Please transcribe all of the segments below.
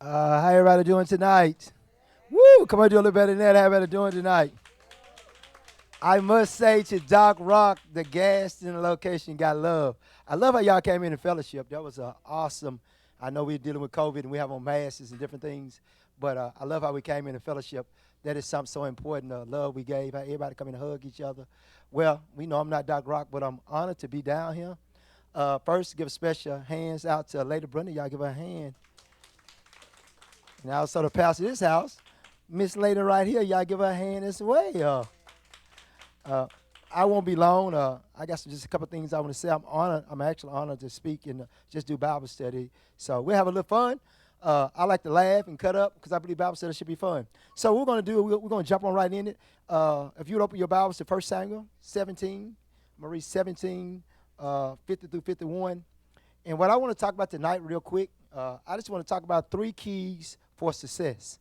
How everybody doing tonight? Woo! Come on, do a little better than that. How everybody doing tonight? I must say to Doc Rock, the Gadsden Location got love. I love how y'all came in and fellowship. That was awesome. I know we're dealing with COVID and we have on masks and different things, but I love how we came in and fellowship. That is something so important, the love we gave, how everybody come in and hug each other. Well, we know I'm not Doc Rock, but I'm honored to be down here. First, give special hands out to Lady Brenda. Y'all give her a hand. And also the pastor of this house, Miss Lady right here. Y'all give her a hand as well. I won't be long. I got just a couple things I want to say. I'm honored. I'm actually honored to speak and just do Bible study. So we'll have a little fun. I like to laugh and cut up because I believe Bible study should be fun. So what we're going to do, we're going to jump on right in it. If you would open your Bibles to 1 Samuel 17, I'm going to read 17, 50 through 51. And what I want to talk about tonight real quick, I just want to talk about 3 keys for success.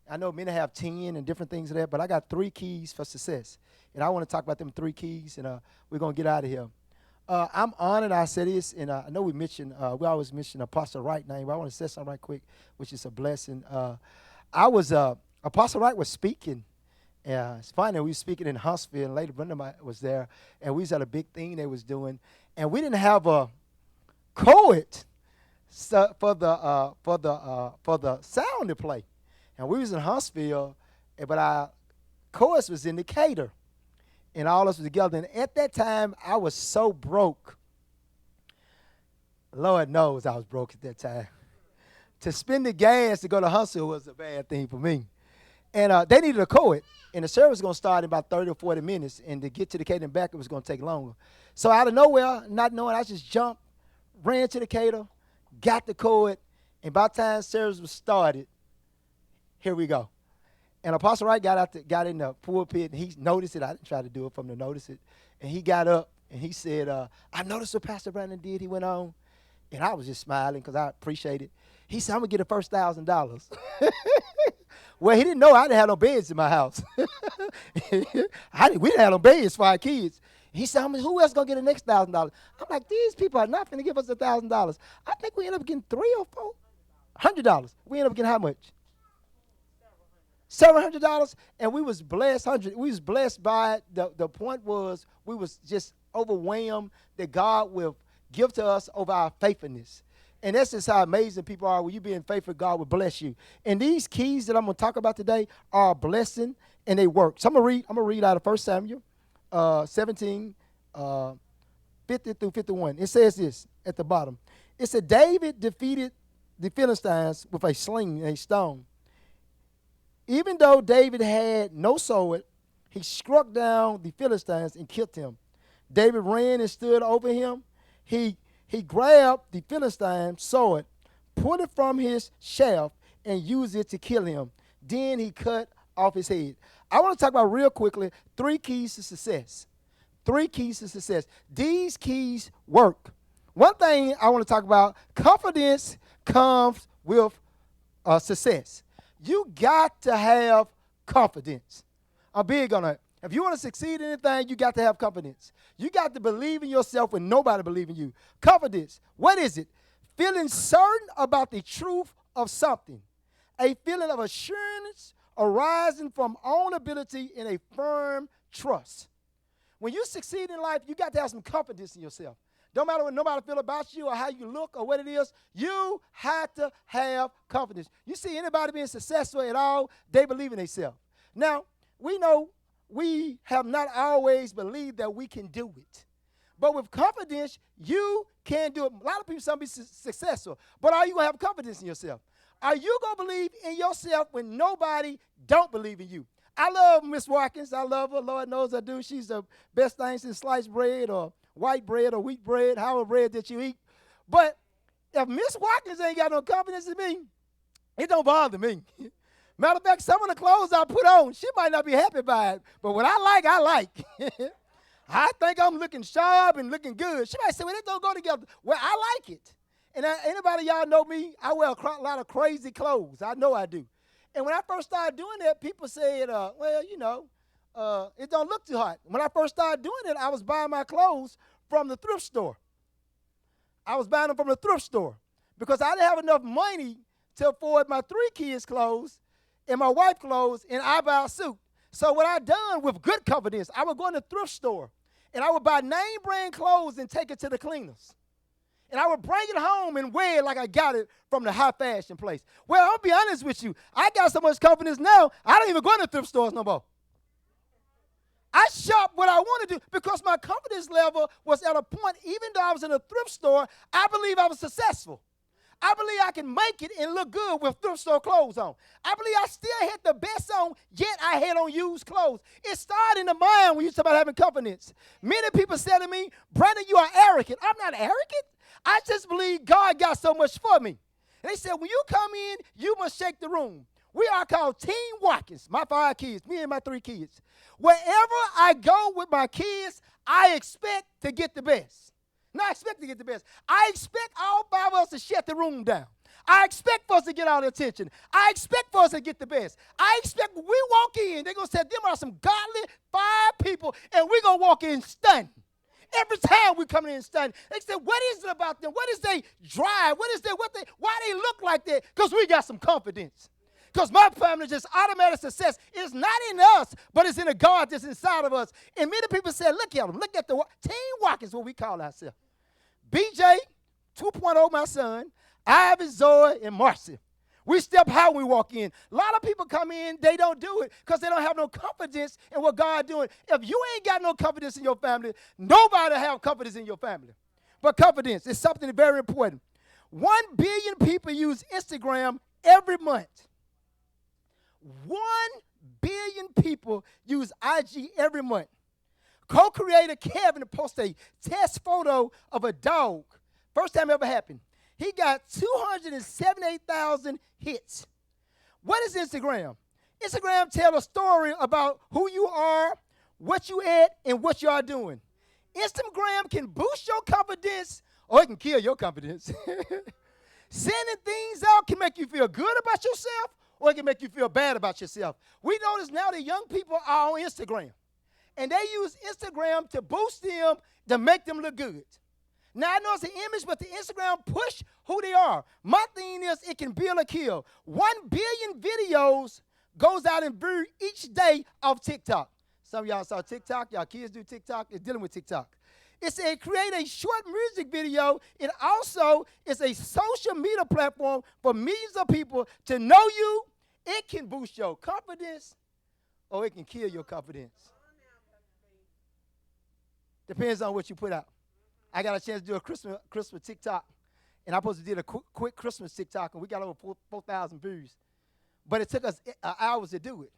I know many have 10 and different things there, but I got 3 keys for success. And I want to talk about them 3 keys, and we're going to get out of here. I'm honored, I said this, and I know we always mention Apostle Wright name, but I want to say something right quick, which is a blessing. Apostle Wright was speaking. It's funny, we were speaking in Huntsville, and Lady Brenda was there, and we was at a big thing they was doing, and we didn't have a co-ed for the sound to play. And we was in Huntsville, but our chorus was in Decatur. And all of us was together. And at that time, I was so broke. Lord knows I was broke at that time. To spend the gas to go to Huntsville was a bad thing for me. And they needed a co-ed. And the service was going to start in about 30 or 40 minutes. And to get to Decatur and back, it was going to take longer. So out of nowhere, not knowing, I just jumped, ran to Decatur, got the co-ed. And by the time service was started, here we go. And Apostle Wright got in the pulpit, and he noticed it. I didn't try to do it for him to notice it. And he got up, and he said, I noticed what Pastor Brandon did. He went on, and I was just smiling because I appreciate it. He said, I'm going to get the first $1,000. Well, he didn't know I didn't have no beds in my house. We didn't have no beds for our kids. He said, who else going to get the next $1,000? I'm like, these people are not going to give us $1,000. I think we ended up getting $300 or $400. We ended up getting how much? $700, and we was blessed. We was blessed by it. The point was we was just overwhelmed that God will give to us over our faithfulness. And that's just how amazing people are. When you being faithful, God will bless you. And these keys that I'm going to talk about today are a blessing, and they work. So I'm going to read out of 1 Samuel 17, 50 through 51. It says this at the bottom. It said, David defeated the Philistines with a sling and a stone. Even though David had no sword, he struck down the Philistines and killed him. David ran and stood over him. He grabbed the Philistine's sword, pulled it from his shaft, and used it to kill him. Then he cut off his head. I want to talk about real quickly 3 keys to success. 3 keys to success. These keys work. One thing I want to talk about, confidence comes with success. You got to have confidence. I'm big on that. If you want to succeed in anything, you got to have confidence. You got to believe in yourself when nobody believes in you. Confidence. What is it? Feeling certain about the truth of something. A feeling of assurance arising from own ability and a firm trust. When you succeed in life, you got to have some confidence in yourself. Don't matter what nobody feel about you or how you look or what it is, you have to have confidence. You see anybody being successful at all, they believe in themselves. Now, we know we have not always believed that we can do it. But with confidence, you can do it. A lot of people be successful, but are you going to have confidence in yourself? Are you going to believe in yourself when nobody don't believe in you? I love Miss Watkins. I love her. Lord knows I do. She's the best thing since sliced bread or white bread or wheat bread, however bread that you eat. But if Miss Watkins ain't got no confidence in me, it don't bother me. Matter of fact, some of the clothes I put on, she might not be happy by it. But what I like. I think I'm looking sharp and looking good. She might say, well, they don't go together. Well, I like it. And anybody y'all know me, I wear a lot of crazy clothes. I know I do. And when I first started doing that, people said, it don't look too hot. When I first started doing it, I was buying my clothes from the thrift store. I was buying them from the thrift store because I didn't have enough money to afford my 3 kids' clothes and my wife's clothes, and I buy a suit. So what I done with good confidence, I would go in the thrift store, and I would buy name brand clothes and take it to the cleaners. And I would bring it home and wear it like I got it from the high fashion place. Well, I'll be honest with you. I got so much confidence now, I don't even go in the thrift stores no more. I shop what I want to do because my confidence level was at a point, even though I was in a thrift store, I believe I was successful. I believe I can make it and look good with thrift store clothes on. I believe I still had the best on, yet I had on used clothes. It started in the mind when you talk about having confidence. Many people said to me, Brandon, you are arrogant. I'm not arrogant. I just believe God got so much for me. And they said, when you come in, you must shake the room. We are called Team Watkins, my 5 kids, me and my 3 kids. Wherever I go with my kids, I expect to get the best. Not expect to get the best. I expect all 5 of us to shut the room down. I expect for us to get our attention. I expect for us to get the best. I expect when we walk in, they're going to say, them are some godly 5 people, and we're going to walk in stunned. Every time we come in stunned, they say, what is it about them? What is they drive? Why they look like that? Because we got some confidence. Because my family just automatic success is not in us, but it's in the God that's inside of us. And many people say, look at them. Look at the Team Watkins, what we call ourselves. BJ, 2.0, my son, Ivy, Zoe, and Marcy. We step high when we walk in. A lot of people come in, they don't do it because they don't have no confidence in what God doing. If you ain't got no confidence in your family, nobody have confidence in your family. But confidence is something very important. 1 billion people use Instagram every month. 1 billion people use IG every month. Co-creator Kevin posted a test photo of a dog. First time ever happened. He got 278,000 hits. What is Instagram? Instagram tells a story about who you are, what you at, and what you are doing. Instagram can boost your confidence, or it can kill your confidence. Sending things out can make you feel good about yourself, or it can make you feel bad about yourself. We notice now that young people are on Instagram, and they use Instagram to boost them, to make them look good. Now, I know it's an image, but the Instagram push who they are. My thing is it can build or kill. 1 billion videos goes out and view each day of TikTok. Some of y'all saw TikTok. Y'all kids do TikTok. It's dealing with TikTok. It's a create a short music video. It also is a social media platform for millions of people to know you. It can boost your confidence, or it can kill your confidence. Depends on what you put out. I got a chance to do a Christmas TikTok, and I'm supposed to do a quick Christmas TikTok, and we got over 4,000 views. But it took us hours to do it.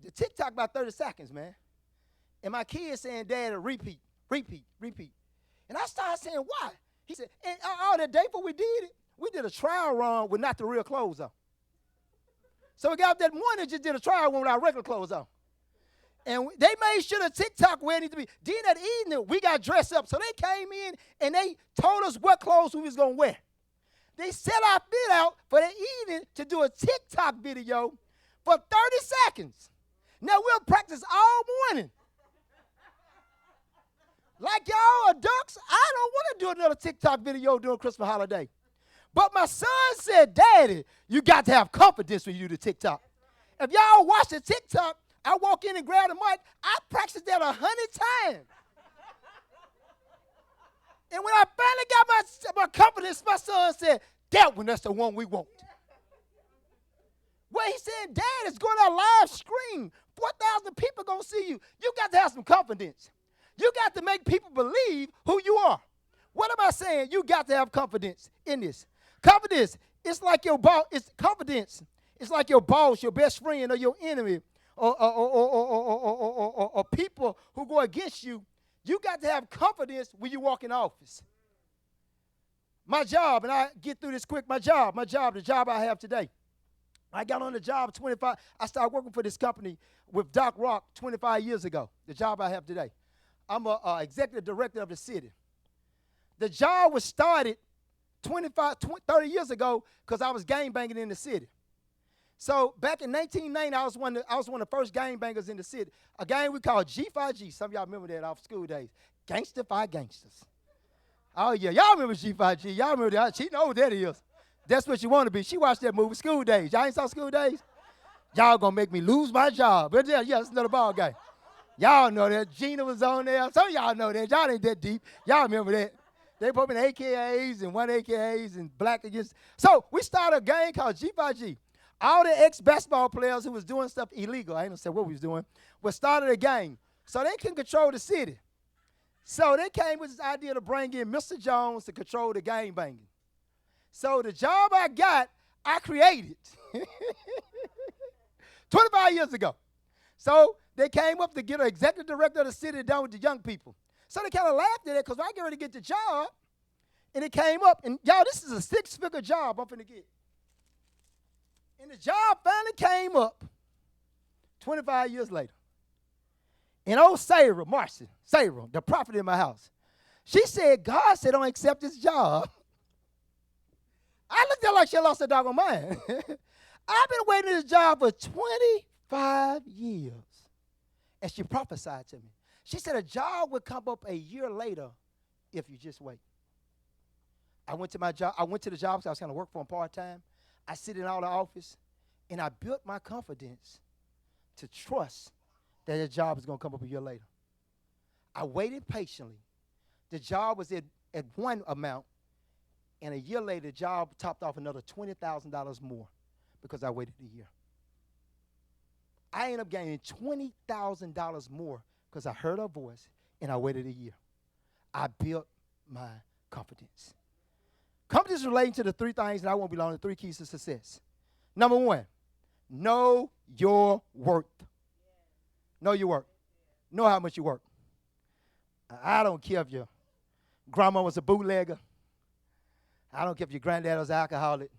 The TikTok about 30 seconds, man. And my kid saying, Dad, repeat. And I started saying, why? He said, and all that day before we did it, we did a trial run with not the real clothes on. So we got up that morning and just did a trial run with our regular clothes on. And they made sure the TikTok where it needed to be. Then that evening, we got dressed up. So they came in and they told us what clothes we was going to wear. They set our fit out for the evening to do a TikTok video for 30 seconds. Now, we'll practice all morning. Like y'all are ducks, I don't want to do another TikTok video during Christmas holiday. But my son said, Daddy, you got to have confidence when you do the TikTok. If y'all watch the TikTok, I walk in and grab the mic. I practiced that 100 times. And when I finally got my confidence, my son said, that one, that's the one we want. Well, he said, Dad, it's going on live stream. 4,000 people going to see you. You got to have some confidence. You got to make people believe who you are. What am I saying? You got to have confidence in this. Confidence, it's like your boss. It's confidence. It's like your boss, your best friend, or your enemy. Or people who go against you. You got to have confidence when you walk in office. My job, and I get through this quick, the job I have today. I got on the job I started working for this company with Doc Rock 25 years ago, the job I have today. I'm an executive director of the city. The job was started 30 years ago because I was gangbanging in the city. So back in 1990, I was one of the first gangbangers in the city. A gang we called G5G. Some of y'all remember that off school days. Gangster 5 Gangsters. Oh, yeah. Y'all remember G5G. Y'all remember that. She know what that is. That's what she want to be. She watched that movie, School Days. Y'all ain't saw School Days? Y'all going to make me lose my job. But yeah, it's another ball game. Y'all know that. Gina was on there. Some of y'all know that. Y'all ain't that deep. Y'all remember that. They put me in AKAs and 1 AKAs and black against. So we started a game called G5G. All the ex-basketball players who was doing stuff illegal, I ain't gonna say what we was doing, was started a game. So they can control the city. So they came with this idea to bring in Mr. Jones to control the game banging. So the job I got, I created 25 years ago. So they came up to get an executive director of the city done with the young people. So they kind of laughed at it because I get ready to get the job, and it came up. And, y'all, this is a 6-figure job I'm finna get. And the job finally came up 25 years later. And old Sarah, Marcy, Sarah, the prophet in my house, she said, God said don't accept this job. I looked at her like she lost her doggone mind. I've been waiting this job for 25 years. And she prophesied to me. She said a job would come up a year later if you just wait. I went to my job. I went to the job because I was going to work for them part-time. I sit in all the office, and I built my confidence to trust that the job is going to come up a year later. I waited patiently. The job was at one amount, and a year later, the job topped off another $20,000 more because I waited a year. I ended up gaining $20,000 more because I heard her voice, and I waited a year. I built my confidence. Confidence relating to the 3 things that I want to belong to, 3 keys to success. Number 1, know your worth. Know your worth. Know how much you work. I don't care if your grandma was a bootlegger. I don't care if your granddad was an alcoholic.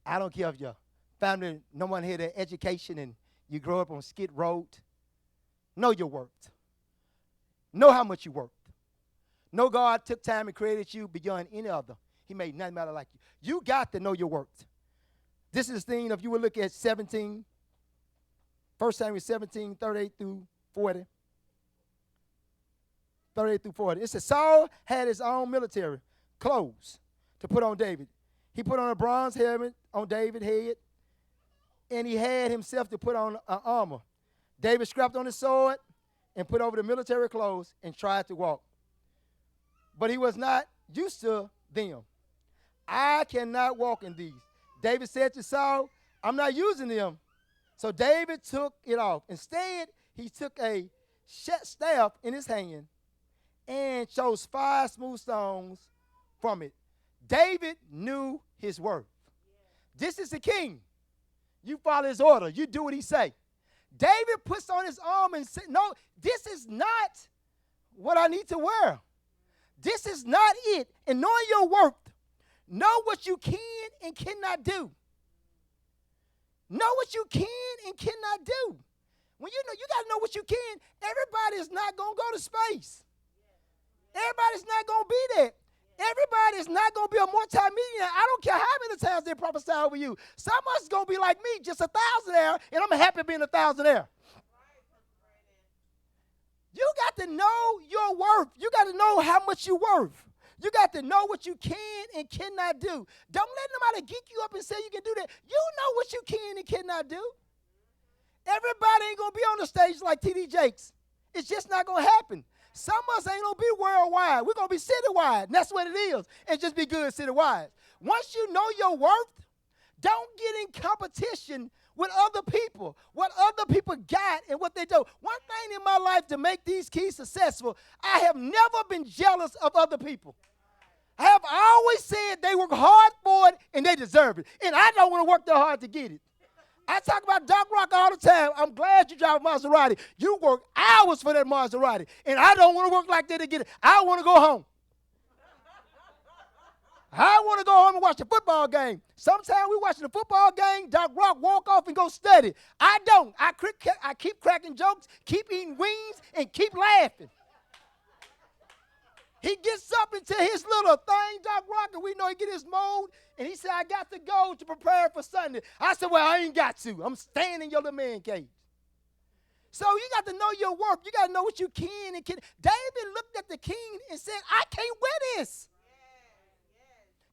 I don't care if your family, no one had an education and you grew up on Skid Road. Know your worth. Know how much you worth. Know God took time and created you beyond any other. He made nothing matter like you. You got to know your worth. This is the thing, if you would look at 17, 1 Samuel 17, 38 through 40. 38 through 40. It says, Saul had his own military clothes to put on David. He put on a bronze helmet on David's head, and he had himself to put on armor. David strapped on his sword and put over the military clothes and tried to walk. But he was not used to them. I cannot walk in these. David said to Saul, I'm not using them. So David took it off. Instead, he took a staff in his hand and chose 5 smooth stones from it. David knew his worth. This is the king. You follow his order. You do what he say. David puts on his armor and said, no, this is not what I need to wear. This is not it. And knowing your worth, know what you can and cannot do. Know what you can and cannot do. When you know, you got to know what you can. Everybody is not going to go to space. Everybody's not going to be there. Everybody is not going to be a multi-millionaire. I don't care how many times they prophesy over you. Some of us is going to be like me, just a thousandaire, and I'm happy being a thousandaire. You got to know your worth. You got to know how much you're worth. You got to know what you can and cannot do. Don't let nobody geek you up and say you can do that. You know what you can and cannot do. Everybody ain't going to be on the stage like T.D. Jakes. It's just not going to happen. Some of us ain't going to be worldwide. We're going to be citywide, and that's what it is, and just be good citywide. Once you know your worth, don't get in competition with other people, what other people got and what they do. One thing in my life to make these keys successful, I have never been jealous of other people. I have always said they work hard for it and they deserve it, and I don't want to work that hard to get it. I talk about Doc Rock all the time. I'm glad you drive a Maserati. You work hours for that Maserati, and I don't want to work like that to get it. I want to go home. I want to go home and watch the football game. Sometimes we watching the football game, Doc Rock walk off and go study. I don't. I keep cracking jokes, keep eating wings, and keep laughing. He gets up into his little thing, Doc Rock, and we know he get his mode, and he said, I got to go to prepare for Sunday. I said, well, I ain't got to. I'm staying in your little man cave. So you got to know your work. You got to know what you can and can't. David looked at the king and said, I can't wear this.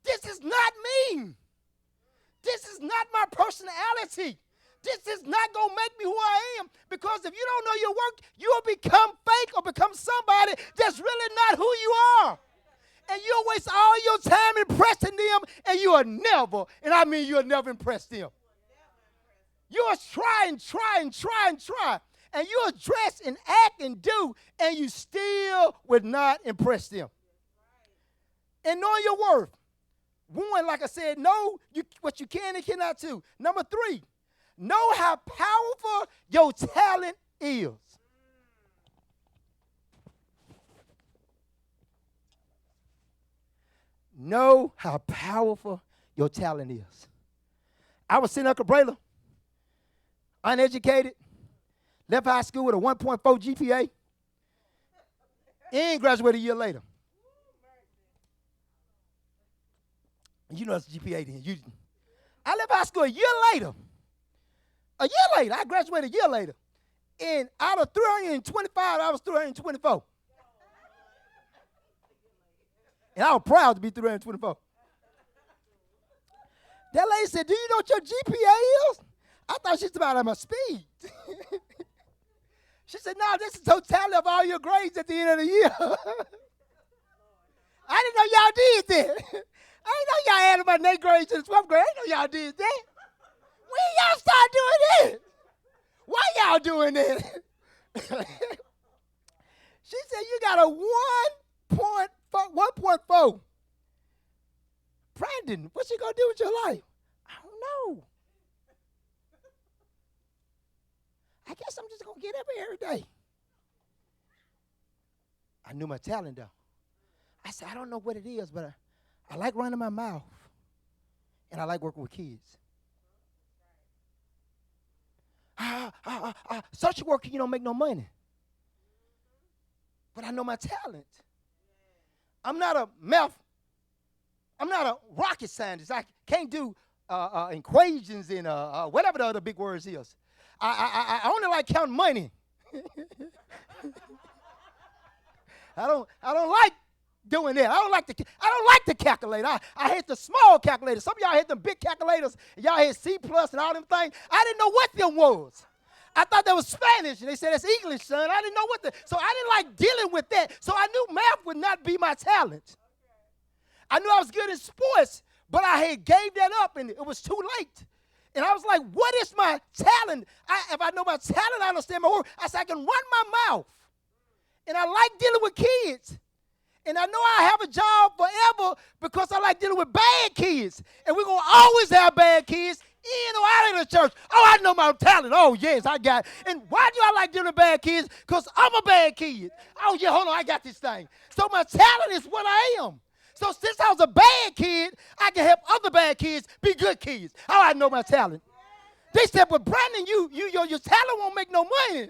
This is not me. This is not my personality. This is not going to make me who I am. Because if you don't know your work, you will become fake or become somebody that's really not who you are. And you'll waste all your time impressing them, and you will never, and I mean you'll never impress them. You'll try and try and try and try. And you'll dress and act and do, and you still would not impress them. And knowing your worth. One, like I said, know what you can and cannot do. Number 3, know how powerful your talent is. Know how powerful your talent is. I was sitting at Cabrera, uneducated, left high school with a 1.4 GPA, and graduated a year later. You know it's GPA then. I left high school a year later. I graduated a year later. And out of 325, I was 324. And I was proud to be 324. That lady said, do you know what your GPA is? I thought she was about my speed. She said, no, this is the totality of all your grades at the end of the year. I didn't know y'all did that. I didn't know y'all added my 8th grade to the 12th grade. I didn't know y'all did that. When y'all start doing that? Why y'all doing that? She said, you got a 1.4. Brandon, what you going to do with your life? I don't know. I guess I'm just going to get up every day. I knew my talent, though. I said, I don't know what it is, but I like running my mouth, and I like working with kids. Social worker, you don't make no money. But I know my talent. I'm not a rocket scientist. I can't do equations and whatever the other big words is. I only like counting money. I don't like doing that. I don't like the calculator. I hate the small calculator. Some of y'all hate them big calculators. Y'all hate C+ and all them things. I didn't know what them was. I thought that was Spanish, and they said that's English, son. I didn't know so I didn't like dealing with that. So I knew math would not be my talent. I knew I was good in sports, but I had gave that up, and it was too late. And I was like, what is my talent? If I know my talent, I understand my work. I said, I can run my mouth. And I like dealing with kids. And I know I have a job forever because I like dealing with bad kids. And we're going to always have bad kids in or out of the church. Oh, I know my talent. Oh, yes, I got it. And why do I like dealing with bad kids? Because I'm a bad kid. Oh, yeah, hold on, I got this thing. So my talent is what I am. So since I was a bad kid, I can help other bad kids be good kids. Oh, I know my talent. They said, but Brandon, your talent won't make no money.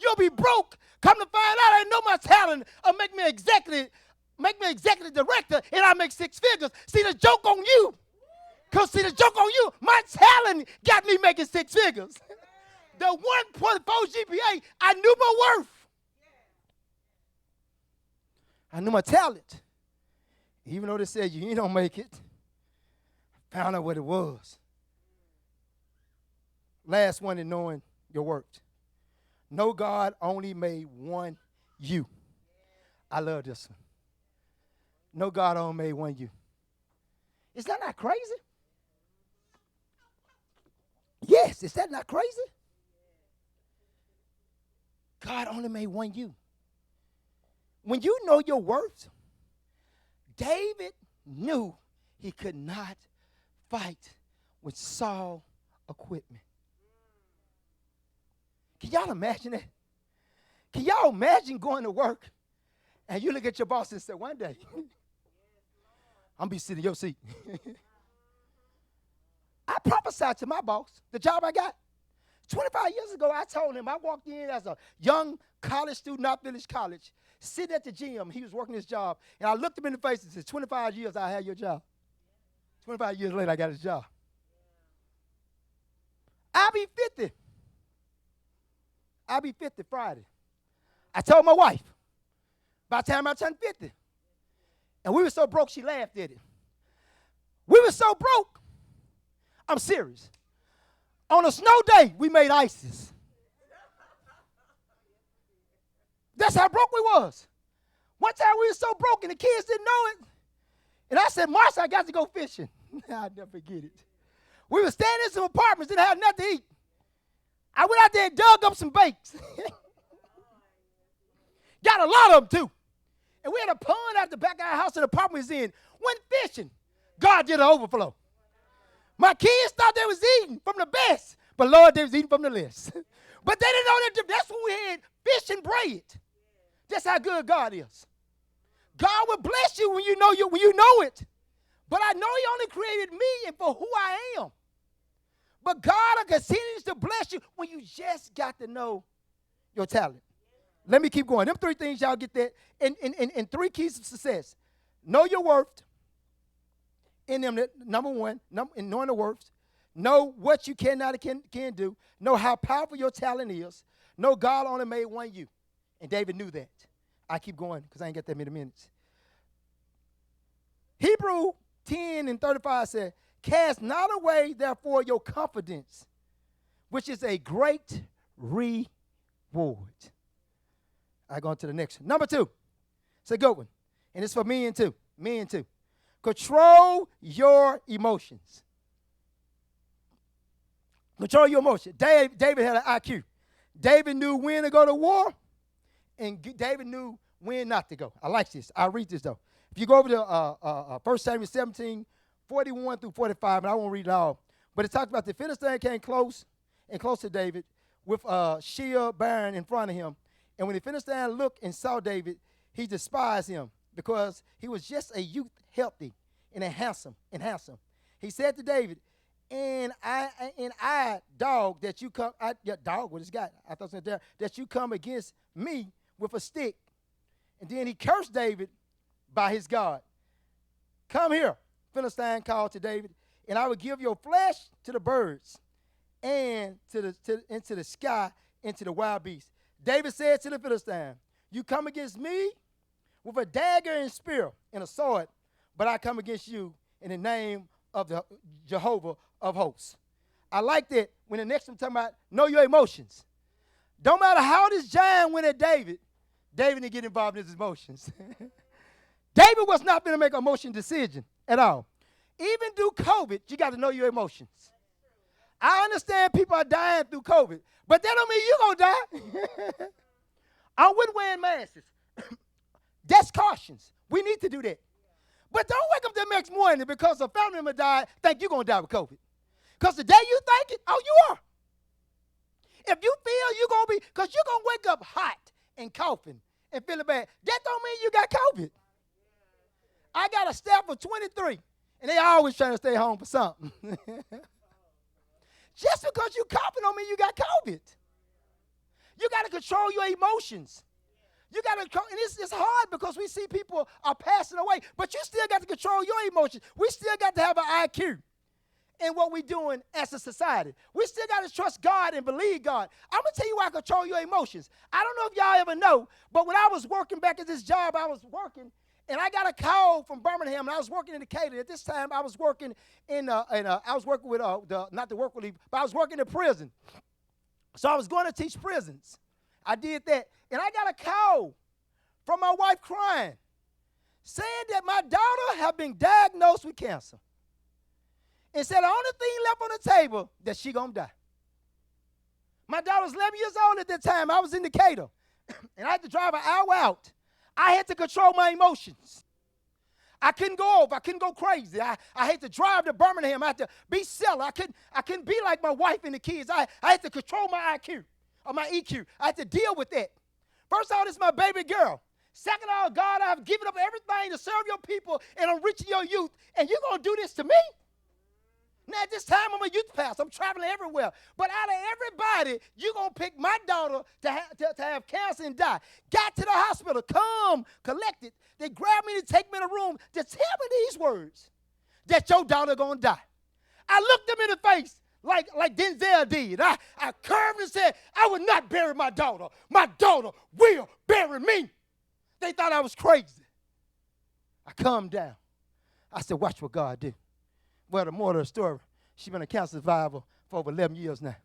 You'll be broke. Come to find out, I know my talent will make me executive director, and I make 6 figures. See the joke on you. Because see the joke on you, my talent got me making 6 figures. The 1.4 GPA, I knew my worth. I knew my talent. Even though they said you don't make it, I found out what it was. Last one in knowing your worth. Know God only made one you. I love this one. Know God only made one you. Is that not crazy? Yes, is that not crazy? God only made one you. When you know your worth, David knew he could not fight with Saul equipment. Can y'all imagine that? Can y'all imagine going to work and you look at your boss and say, one day, I'm going to be sitting in your seat. I prophesied to my boss, the job I got. 25 years ago, I told him, I walked in as a young college student, not finished college, sitting at the gym. He was working his job. And I looked him in the face and said, 25 years, I had your job. 25 years later, I got his job. I'll be 50. I'll be 50 Friday. I told my wife, by the time I turned 50, and we were so broke, she laughed at it. We were so broke. I'm serious. On a snow day, we made ices. That's how broke we was. One time we were so broke and the kids didn't know it. And I said, Marsha, I got to go fishing. I'll never forget it. We were staying in some apartments, didn't have nothing to eat. I went out there and dug up some bakes. Got a lot of them, too. And we had a pond out the back of our house and the apartment was in. Went fishing. God did an overflow. My kids thought they was eating from the best, but Lord, they was eating from the less. But they didn't know that that's when we had fish and bread. That's how good God is. God will bless you when you know it. But I know he only created me and for who I am. But God continues to bless you when you just got to know your talent. Let me keep going. Them three things, y'all get that. And three keys of success. Know your worth. In them, number one, in knowing the worth. Know what you cannot can do. Know how powerful your talent is. Know God only made one you. And David knew that. I keep going because I ain't got that many minutes. Hebrew 10:35 said, cast not away, therefore, your confidence, which is a great reward. I go on to the next one. Number two. It's a good one. And it's for men too. Men too. Control your emotions. Control your emotions. David had an IQ. David knew when to go to war, and David knew when not to go. I like this. I'll read this, though. If you go over to 1 Samuel 17, 41 through 45, and I won't read it all, but it talks about the Philistine came close to David with shield bearing in front of him. And when the Philistine looked and saw David, he despised him because he was just a youth, healthy and handsome. He said to David, and I dog that you come, dog, what is God? I thought it was that you come against me with a stick. And then he cursed David by his God. Come here, Philistine called to David, and I will give your flesh to the birds and into the sky, into the wild beasts. David said to the Philistine, you come against me with a dagger and spear and a sword, but I come against you in the name of the Jehovah of hosts. I like that when the next one talking about know your emotions. Don't matter how this giant went at David didn't get involved in his emotions. David was not going to make an emotion decision at all. Even through COVID, you got to know your emotions. I understand people are dying through COVID, but that don't mean you're going to die. I wouldn't wear masks. That's cautions. We need to do that. But don't wake up the next morning because a family member died, think you're going to die with COVID. Because the day you think it, you are. If you feel you're going to be, because you're going to wake up hot and coughing and feeling bad, that don't mean you got COVID. I got a staff of 23, and they always trying to stay home for something. Just because you coughing don't mean you got COVID. You got to control your emotions. You got to, and it's hard because we see people are passing away, but you still got to control your emotions. We still got to have an IQ in what we're doing as a society. We still got to trust God and believe God. I'm going to tell you why I control your emotions. I don't know if y'all ever know, but when I was working back at this job, I was working, and I got a call from Birmingham, and I was working in Decatur. At this time, I was working I was working with, not the work relief, but I was working in prison. So I was going to teach prisons. I did that. And I got a call from my wife crying, saying that my daughter had been diagnosed with cancer. And said the only thing left on the table that she going to die. My daughter was 11 years old at that time. I was in Decatur. And I had to drive an hour out. I had to control my emotions. I couldn't go over. I couldn't go crazy. I had to drive to Birmingham. I had to be silly. I couldn't be like my wife and the kids. I had to control my IQ or my EQ. I had to deal with that. First of all, this is my baby girl. Second of all, God, I've given up everything to serve your people, and I'm reaching your youth, and you're going to do this to me? Now, at this time, I'm a youth pastor. I'm traveling everywhere. But out of everybody, you're going to pick my daughter to have cancer and die. Got to the hospital, come, collected. They grabbed me to take me in a room to tell me these words, that your daughter going to die. I looked them in the face like Denzel did. I curved and said, I will not bury my daughter. My daughter will bury me. They thought I was crazy. I calmed down. I said, watch what God do. Well, the moral of the story, she's been a cancer survivor for over 11 years now.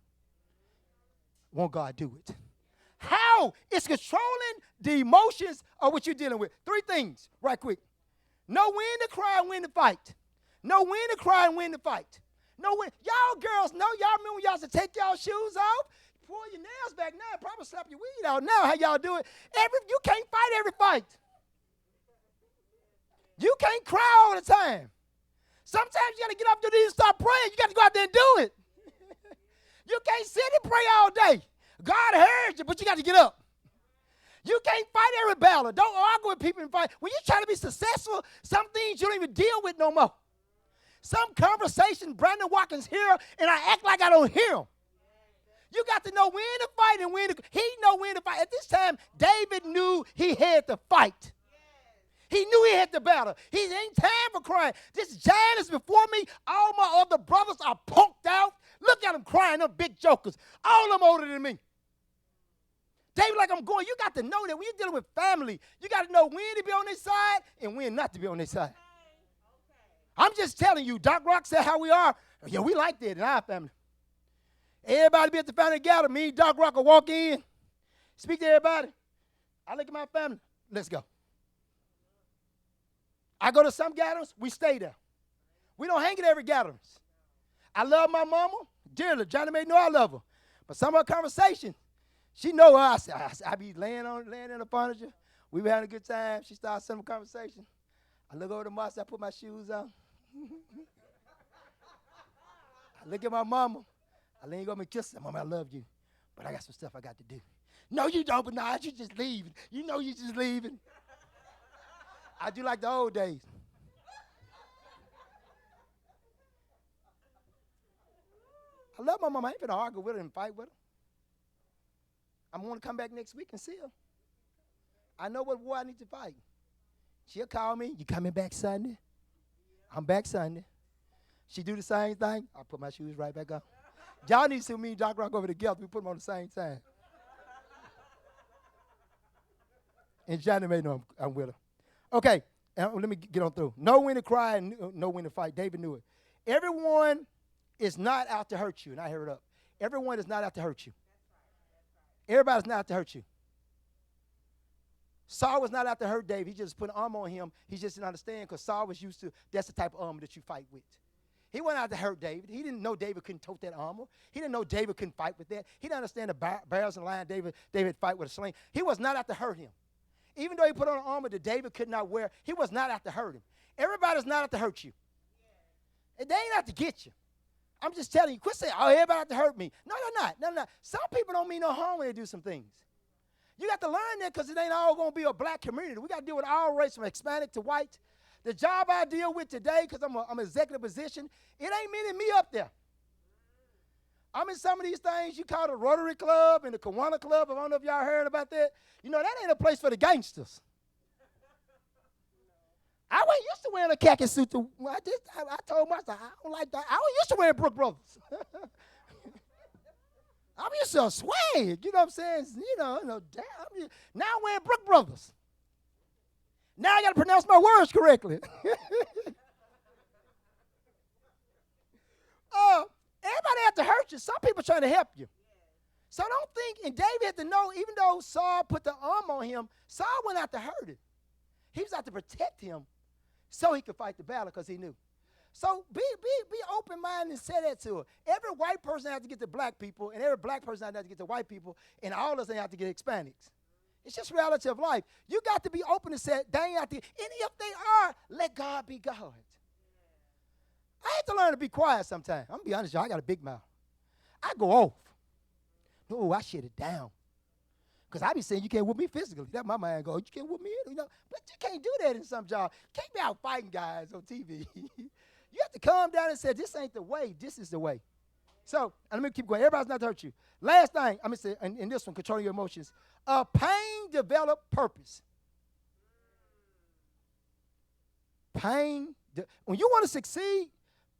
Won't God do it? How? It's controlling the emotions of what you're dealing with. 3 things, right quick. Know when to cry and when to fight. Know when to cry and when to fight. Know when. Y'all girls know, y'all remember when y'all used to take y'all shoes off? Pull your nails back now, probably slap your weed out now. How y'all do it? You can't fight every fight. You can't cry all the time. Sometimes you got to get up there and start praying. You got to go out there and do it. You can't sit and pray all day. God heard you, but you got to get up. You can't fight every battle. Don't argue with people and fight. When you're trying to be successful, some things you don't even deal with no more. Some conversation, Brandon Watkins hear, and I act like I don't hear him. You got to know when to fight and when to. He know when to fight. At this time, David knew he had to fight. He knew he had to battle. He ain't time for crying. This giant is before me. All my other brothers are punked out. Look at them crying, them big jokers. All of them older than me. David, like I'm going, you got to know that when you're dealing with family, you got to know when to be on their side and when not to be on their side. I'm just telling you, Doc Rock said how we are. Yeah, we like that in our family. Everybody be at the family gathering. Me, Doc Rock will walk in, speak to everybody. I look at my family. Let's go. I go to some gatherings, we stay there. We don't hang at every gathering. I love my mama dearly. Johnny may know I love her. But some of her conversation, she know her. I be laying in the furniture. We be having a good time. She starts some conversation. I look over the master, I put my shoes on. I look at my mama. I lean over and kiss her. Mama, I love you. But I got some stuff I got to do. No, you don't, but nah, you just leaving. You know you just leaving. I do like the old days. I love my mama. I ain't finna argue with her and fight with her. I'm going to come back next week and see her. I know what war I need to fight. She'll call me. You coming back Sunday? I'm back Sunday. She do the same thing. I put my shoes right back on. Y'all need to see me and Doc Rock over together. We put them on the same time. And Johnny may know I'm with her. Okay, let me get on through. Know when to cry and know when to fight. David knew it. Everyone is not out to hurt you. And I hear it up. Everyone is not out to hurt you. Everybody's not out to hurt you. Saul was not out to hurt David. He just put an armor on him. He just didn't understand because Saul was used to, that's the type of armor that you fight with. He wasn't out to hurt David. He didn't know David couldn't tote that armor. He didn't know David couldn't fight with that. He didn't understand the bears and lions David fight with a sling. He was not out to hurt him. Even though he put on an armor that David could not wear, he was not out to hurt him. Everybody's not out to hurt you. And they ain't out to get you. I'm just telling you, quit saying, oh, everybody out to hurt me. No, they're not. No, no. Some people don't mean no harm when they do some things. You got to learn that because it ain't all going to be a black community. We got to deal with all race from Hispanic to white. The job I deal with today, because I'm an executive position, it ain't meaning me up there. I'm in some of these things you call the Rotary Club and the Kiwanis Club. I don't know if y'all heard about that. You know, that ain't a place for the gangsters. I wasn't used to wearing a khaki suit. I told myself, I don't like that. I was used to wearing Brook Brothers. I'm used to a swag. You know what I'm saying? Damn. Now I'm wearing Brook Brothers. Now I got to pronounce my words correctly. Everybody have to hurt you. Some people trying to help you. So don't think, and David had to know, even though Saul put the arm on him, Saul went out to hurt him. He was out to protect him so he could fight the battle because he knew. So be open-minded and say that to her. Every white person has to get to black people, and every black person has to get to white people, and all of us ain't have to get Hispanics. It's just reality of life. You got to be open to say, they ain't out to, and if they are, let God be God. I had to learn to be quiet sometimes. I'm going to be honest, y'all, I got a big mouth. I go off. No, I shut it down. Because I be saying you can't whoop me physically. That my mind go, you can't whoop me, you know. But you can't do that in some jobs. You can't be out fighting guys on TV. You have to calm down and say, this ain't the way. This is the way. So, let me keep going. Everybody's not to hurt you. Last thing, I'm going to say, in this one, controlling your emotions. Pain develop purpose. Pain, when you want to succeed,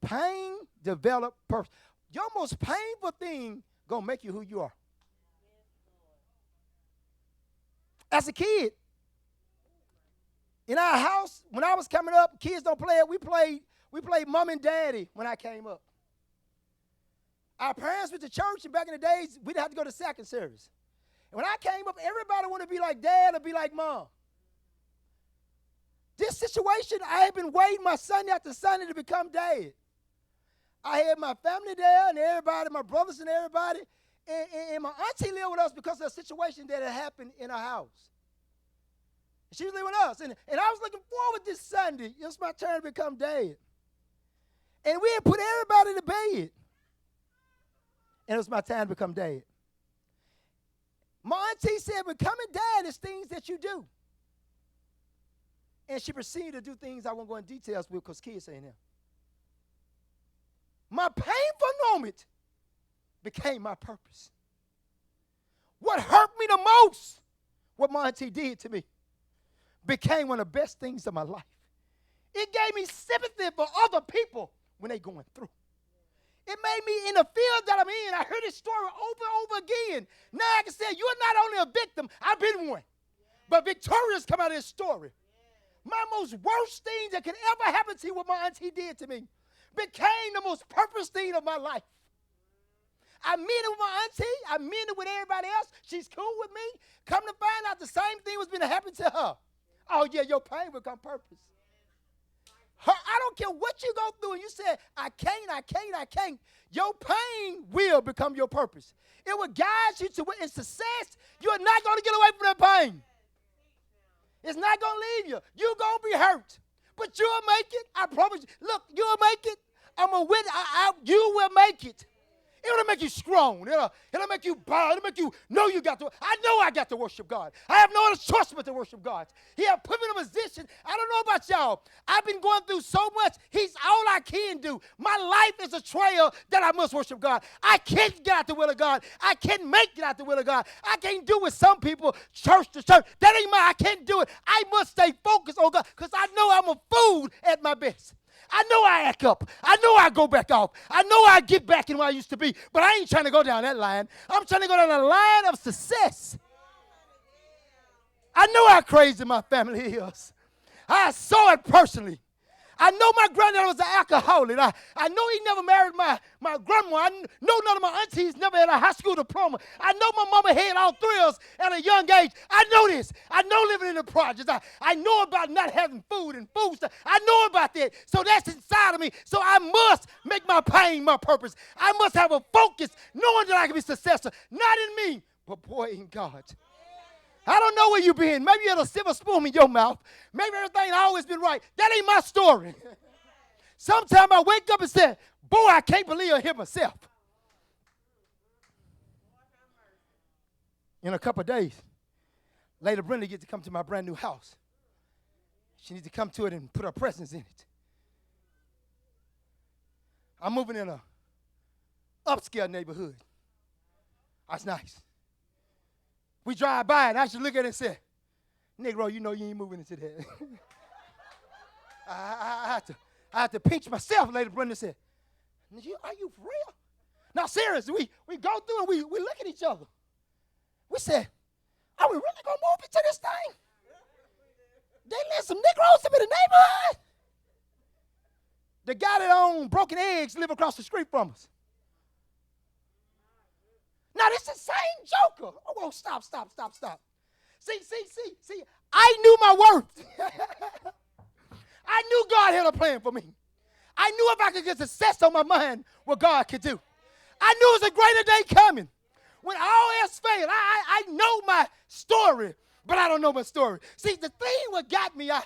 pain develop purpose. Your most painful thing going to make you who you are. As a kid, in our house, when I was coming up, kids don't play it. We played mom and daddy when I came up. Our parents went to church, and back in the days, we didn't have to go to second service. And when I came up, everybody wanted to be like dad or be like mom. This situation, I had been waiting my Sunday after Sunday to become dad. I had my family there and everybody, my brothers and everybody, and my auntie lived with us because of a situation that had happened in our house. She was living with us, and I was looking forward this Sunday. It was my turn to become dad. And we had put everybody to bed. And it was my time to become dad. My auntie said, becoming dad is things that you do. And she proceeded to do things I won't go in details with because kids ain't here. My painful moment became my purpose. What hurt me the most, what my auntie did to me, became one of the best things of my life. It gave me sympathy for other people when they're going through. It made me, in the field that I'm in, I heard this story over and over again. Now I can say, you're not only a victim, I've been one. But victorious come out of this story. My most worst thing that could ever happen to you, what my auntie did to me, became the most purpose thing of my life. I meant it with my auntie. I meant it with everybody else. She's cool with me. Come to find out the same thing was going to happen to her. Oh, yeah, your pain will become purpose. I don't care what you go through and you say, I can't. Your pain will become your purpose. It will guide you to in success. You're not going to get away from that pain. It's not going to leave you. You're going to be hurt. But you'll make it. I promise you. Look, you'll make it. I'm a witness. You will make it. It'll make you strong. It'll make you bow. It'll make you know you got to. I know I got to worship God. I have no other choice but to worship God. He has put me in a position. I don't know about y'all. I've been going through so much. He's all I can do. My life is a trail that I must worship God. I can't get out the will of God. I can't make it out the will of God. I can't do with some people, church to church. That ain't mine. I can't do it. I must stay focused on God because I know I'm a fool at my best. I know I act up. I know I go back off. I know I get back in where I used to be. But I ain't trying to go down that line. I'm trying to go down the line of success. I know how crazy my family is. I saw it personally. I know my granddad was an alcoholic. I know he never married my grandma. I know none of my aunties never had a high school diploma. I know my mama had all three of us at a young age. I know this. I know living in the projects. I know about not having food and food stuff. I know about that. So that's inside of me. So I must make my pain my purpose. I must have a focus knowing that I can be successful. Not in me, but boy, in God. I don't know where you've been. Maybe you had a silver spoon in your mouth. Maybe everything always been right. That ain't my story. Sometimes I wake up and say, boy, I can't believe I hear myself. In a couple of days, Lady Brenda gets to come to my brand new house. She needs to come to it and put her presence in it. I'm moving in a upscale neighborhood. That's nice. We drive by, and I should look at it and say, Negro, you know you ain't moving into that. I have to pinch myself, Lady Brenda said, are you for real? Now, seriously, we go through and we look at each other. We said, are we really going to move into this thing? They let some Negroes in the neighborhood. The guy that owned Broken Eggs live across the street from us. Now, this is the same joker. Oh, stop. See. I knew my worth. I knew God had a plan for me. I knew if I could get success on my mind, what God could do. I knew it was a greater day coming. When all else failed, I know my story, but I don't know my story. See, the thing what got me, I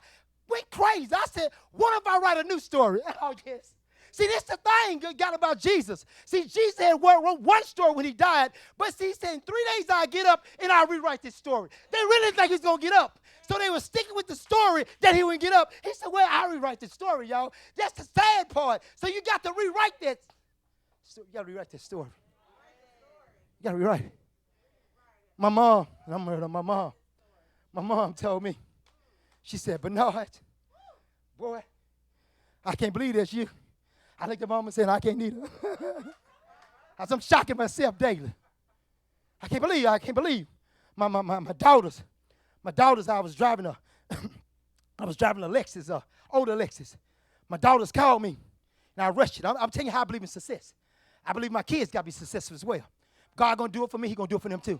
went crazy. I said, what if I write a new story? Oh, yes. See, this the thing got about Jesus. See, Jesus had wrote one story when he died, but see, he said in 3 days I'll get up and I'll rewrite this story. They really didn't think he was going to get up. So they were sticking with the story that he wouldn't get up. He said, well, I'll rewrite this story, y'all. That's the sad part. So you got to rewrite that. So you got to rewrite this story. You got to rewrite it. My mom, and I'm murdered my mom told me, she said, Bernard, boy, I can't believe that's you. I looked at mom and said, I can't either. As I'm shocking myself daily. I can't believe my daughters. My daughters, I was driving a Lexus, older Lexus. My daughters called me, and I rushed it. I'm telling you how I believe in success. I believe my kids got to be successful as well. God going to do it for me. He going to do it for them too.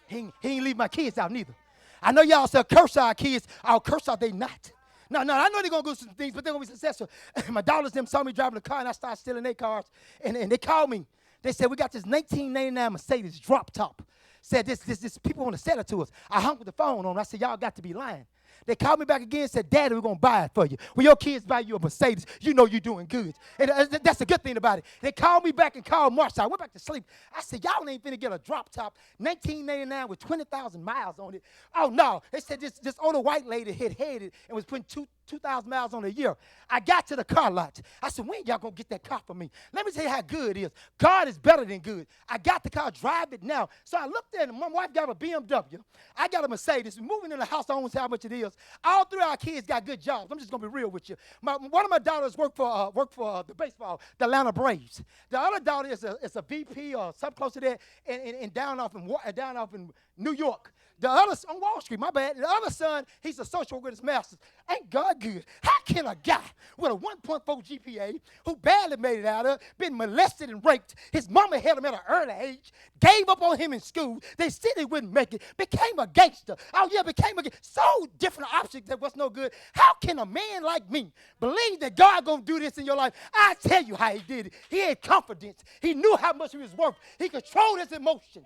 He ain't leave my kids out neither. I know y'all say curse our kids. I'll curse out they not. No, I know they're going to go through some things, but they're going to be successful. My daughters, them saw me driving a car, and I started stealing their cars. And they called me. They said, we got this 1999 Mercedes drop top. Said, this people want to sell it to us. I hung with the phone on. I said, y'all got to be lying. They called me back again and said, Daddy, we're going to buy it for you. When your kids buy you a Mercedes, you know you're doing good. And that's the good thing about it. They called me back and called Marcia. I went back to sleep. I said, y'all ain't finna get a drop top 1999 with 20,000 miles on it. Oh, no. They said this older white lady had headed and was putting 2,000 miles on a year. I got to the car lot. I said, when y'all going to get that car for me? Let me tell you how good it is. God is better than good. I got the car, drive it now. So I looked at it. My wife got a BMW. I got a Mercedes. We're moving in the house. I don't say how much it is. All three of our kids got good jobs. I'm just going to be real with you. One of my daughters work for the baseball, the Atlanta Braves. The other daughter is a VP or something close to that and down off in New York. The other, on Wall Street, my bad. The other son, he's a social worker with his master's. Ain't God good? How can a guy with a 1.4 GPA who barely made it out of, been molested and raped, his mama had him at an early age, gave up on him in school, they said he wouldn't make it, became a gangster. Oh, yeah, became a gangster. So different objects that was no good. How can a man like me believe that God going to do this in your life? I tell you how he did it. He had confidence. He knew how much he was worth. He controlled his emotions.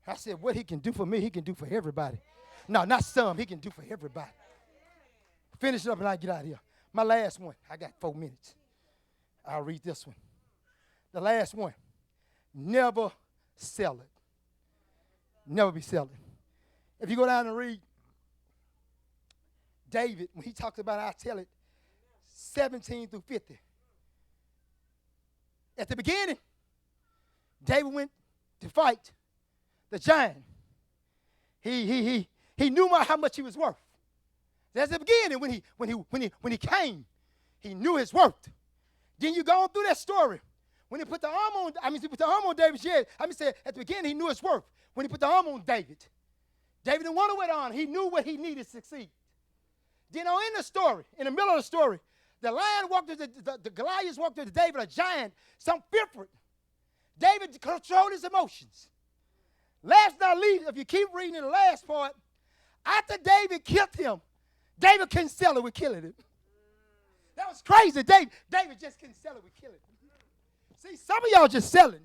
I said, what he can do for me, he can do for everybody. No, not some. He can do for everybody. Finish it up and I get out of here. My last one. I got 4 minutes. I'll read this one. The last one. Never sell it. Never be selling. If you go down and read David, when he talks about, I tell it, 17 through 50. At the beginning, David went to fight the giant. He knew how much he was worth. That's the beginning. When he came, he knew his worth. Then you go on through that story. When he put the arm on David's head. At the beginning he knew his worth. When he put the arm on David didn't want to wait on. He knew what he needed to succeed. Then in the story, in the middle of the story, the lion walked to the Goliath walked to David, a giant, some fearful. David controlled his emotions. Last but not least, if you keep reading in the last part, after David killed him, David couldn't sell it with killing him. That was crazy. David just couldn't sell it with killing him. See, some of y'all just selling.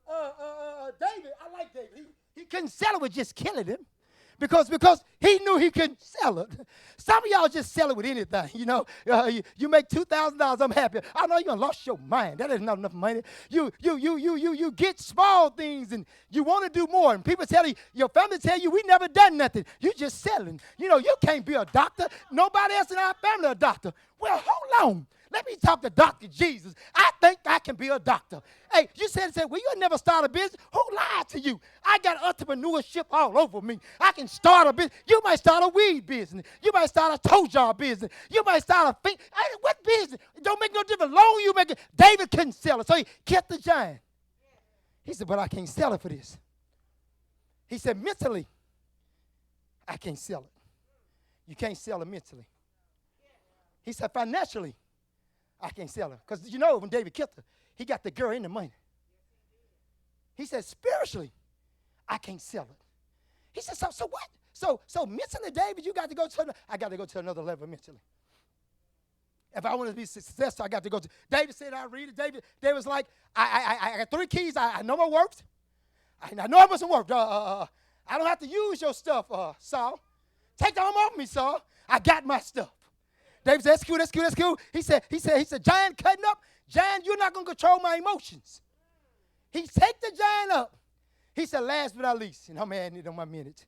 David, I like David. He couldn't sell it with just killing him. Because he knew he couldn't sell it. Some of y'all just sell it with anything. You make $2,000, I'm happy. I know you done lost your mind. That is not enough money. You get small things and you want to do more. And people tell you, your family tell you, we never done nothing. You just selling. You can't be a doctor. Nobody else in our family a doctor. Well, hold on. Let me talk to Dr. Jesus. I think I can be a doctor. Hey, you said, well, you'll never start a business. Who lied to you? I got entrepreneurship all over me. I can start a business. You might start a weed business. You might start a toe job business. You might start a what business? It don't make no difference. Long you make it. David couldn't sell it, so he kept the giant. He said, but I can't sell it for this. He said, mentally, I can't sell it. You can't sell it mentally. He said, financially, I can't sell her. Because when David killed her, he got the girl and the money. He said, spiritually, I can't sell it. He said, so what? So mentally, David, I got to go to another level mentally. If I want to be successful, I got to go to. David said, I read it. David was like, I got 3 keys. I know my worth. I know I wasn't worth. I don't have to use your stuff, Saul. Take the arm off me, Saul. I got my stuff. David said, that's cool. He said, giant cutting up. Giant, you're not going to control my emotions. He take the giant up. He said, last but not least, and I'm adding it on my minute.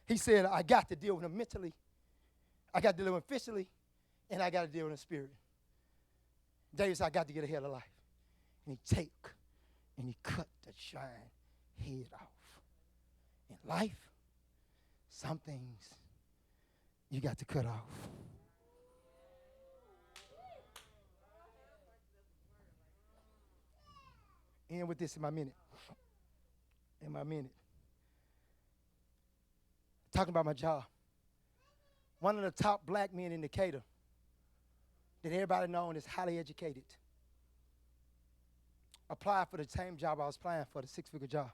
He said, I got to deal with him mentally. I got to deal with him physically, and I got to deal with him spirit. David said, I got to get ahead of life. And he cut the giant head off. In life, some things you got to cut off. end with this in my minute. Talking about my job. One of the top black men in Decatur that everybody known is highly educated applied for the same job I was applying for, the six-figure job.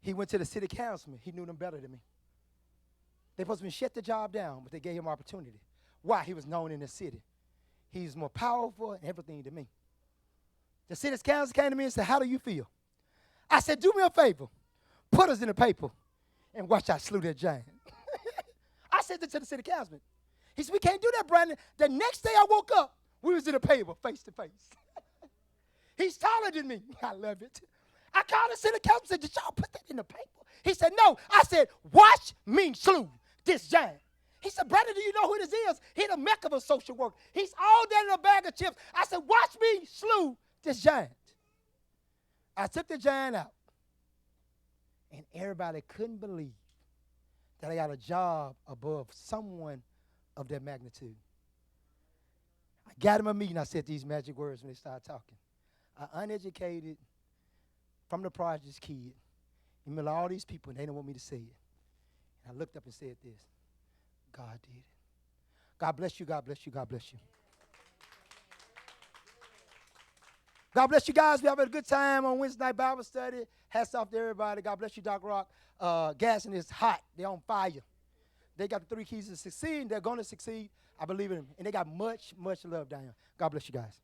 He went to the city councilman. He knew them better than me. They supposed to shut the job down, but they gave him opportunity. Why? He was known in the city. He's more powerful and everything to me. The city council came to me and said, how do you feel? I said, do me a favor. Put us in the paper and watch I slew that giant. I said that to the city councilman. He said, we can't do that, Brandon. The next day I woke up, we was in the paper face to face. He's taller than me. I love it. I called the city council and said, did y'all put that in the paper? He said, no. I said, watch me slew this giant. He said, brother, do you know who this is? He the mecca of social work. He's all that in a bag of chips. I said, watch me slew this giant. I took the giant out. And everybody couldn't believe that I got a job above someone of that magnitude. I got him a meeting. I said these magic words when they started talking. An uneducated, from the projects kid, in the middle of all these people, and they don't want me to say it. And I looked up and said this. God did it. God bless you, God bless you, God bless you. God bless you guys. We have a good time on Wednesday night Bible study. Hats off to everybody. God bless you, Doc Rock. Gadsden is hot. They're on fire. They got the 3 keys to succeed. They're going to succeed. I believe in them. And they got much, much love down here. God bless you guys.